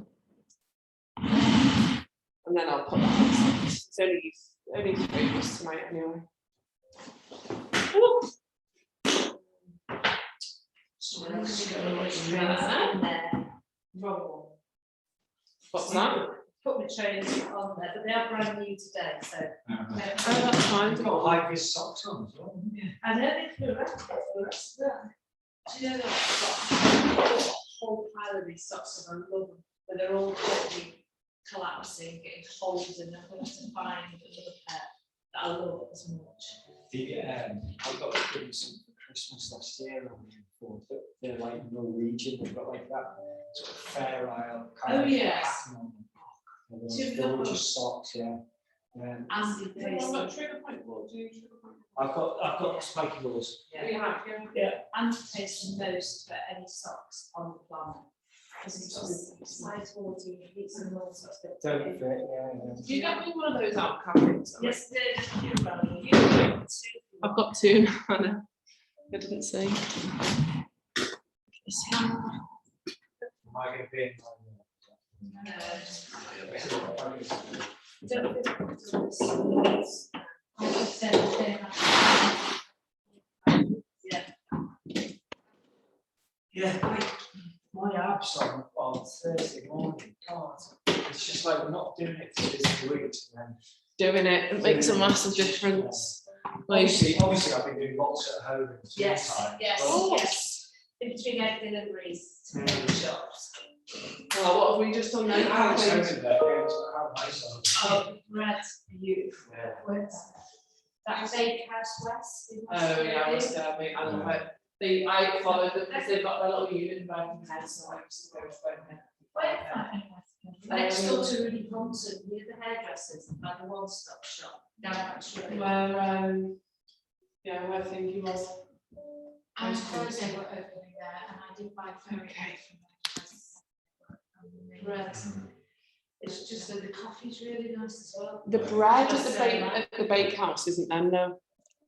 then I'll put that on. It's only 3 of us tonight anyway. Ooh. So I'm just gonna What's that? Put my trainers on there, but they are brand new today, so. Oh, that's fine. You've got high-vis socks on as well, haven't you? I know they feel right, but that's that. Do you know that? I've got a whole pile of these socks and I love them, but they're all totally collapsing, getting holes in them. I'm going to have to find another pair that I love as much. I got given some for Christmas last year on the import, but they're like Norwegian, they've got like that sort of Fair Isle kind of yes. pattern on them. They're gorgeous socks, yeah. What trigger point will do? I've got spiky balls. Yeah. You have, Yeah. And pays the most for any socks on the planet. Because it's just size 14, it's and all sorts of Don't fit, yeah. Do you get me one of those out, Catherine? Yes, I've got 2 now. I know. I didn't see. This one. Am I going to be in Yeah, my abs on Thursday morning, God, it's just like we're not doing it for this week. Doing it makes a massive difference. Obviously, I've been doing lots at home. Yes, time, yes, but- yes. In between everything and Greece to the shops. Well, what have we just done then? How expensive that is, how nice are they? Oh, red's beautiful. Yeah. Where's that Bakehouse West? in Oh, yeah, Australia? I love it. I follow them because they've got their little unit in Birkenhead, so I used to go to Birkenhead. Next door to Rudy Thompson, near the hairdressers, like a one-stop shop, down that street. Where, yeah, where I think he was. And Thursday we're opening there, and I did buy food. Okay. Bread. It's just that the coffee's really nice as well. The bread Just at the bakehouse isn't there, no?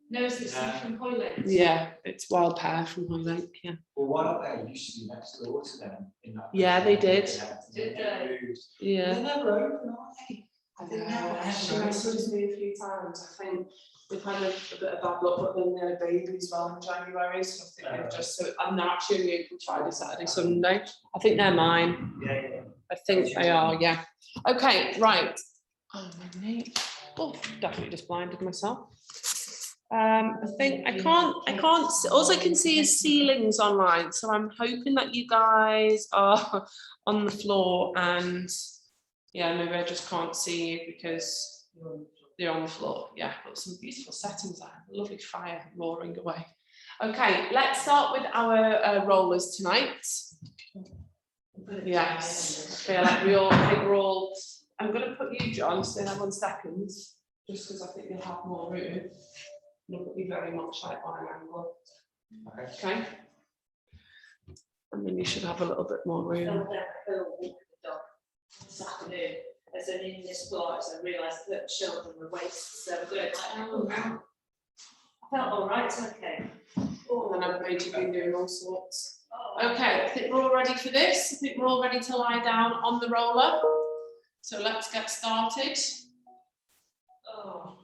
No, it's the stuff from Hoyland. Yeah, it's wild pear from Hoylake, yeah. Well, why don't they used to be next door to them in that? Yeah, they did. Did they? Yeah. They're never open, are they? They never never have She those. messaged me a few times. I think we've had a bit of bad luck, but then they had a baby as well in January, so I think they've just, so I'm not actually open Friday, Saturday, Sunday. I think they're mine. Yeah. I think they are, yeah. Okay, right. Oh, my name. Oh, definitely just blinded myself. I think I can't, all I can see is ceilings online, so I'm hoping that you guys are on the floor and yeah, maybe I just can't see you because you're on the floor. Yeah, got some beautiful settings there, lovely fire roaring away. Okay, let's start with our rollers tonight. Yes, I feel like I think we're all, I'm going to put you, John, stay there 1 second, just because I think you'll have more room. Look at me very much like on an angle. Okay. And then you should have a little bit more room. Fell down a hill walking the dog this afternoon. As an in this block, I realised that children were wasted, so we're going like, oh wow. I felt all right, okay. Oh, and I've made you been doing all sorts. Oh. Okay, I think we're all ready for this. I think we're all ready to lie down on the roller. So let's get started. Oh.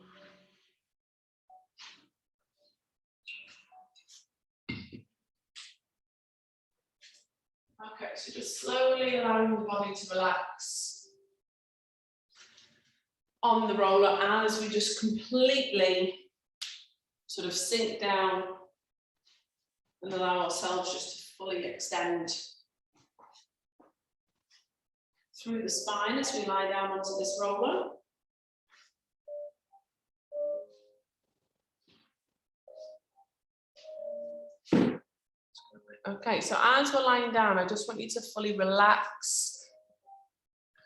Okay, so just slowly allowing the body to relax on the roller as we just completely sort of sink down and allow ourselves just to fully extend through the spine as we lie down onto this roller. Okay, so as we're lying down, I just want you to fully relax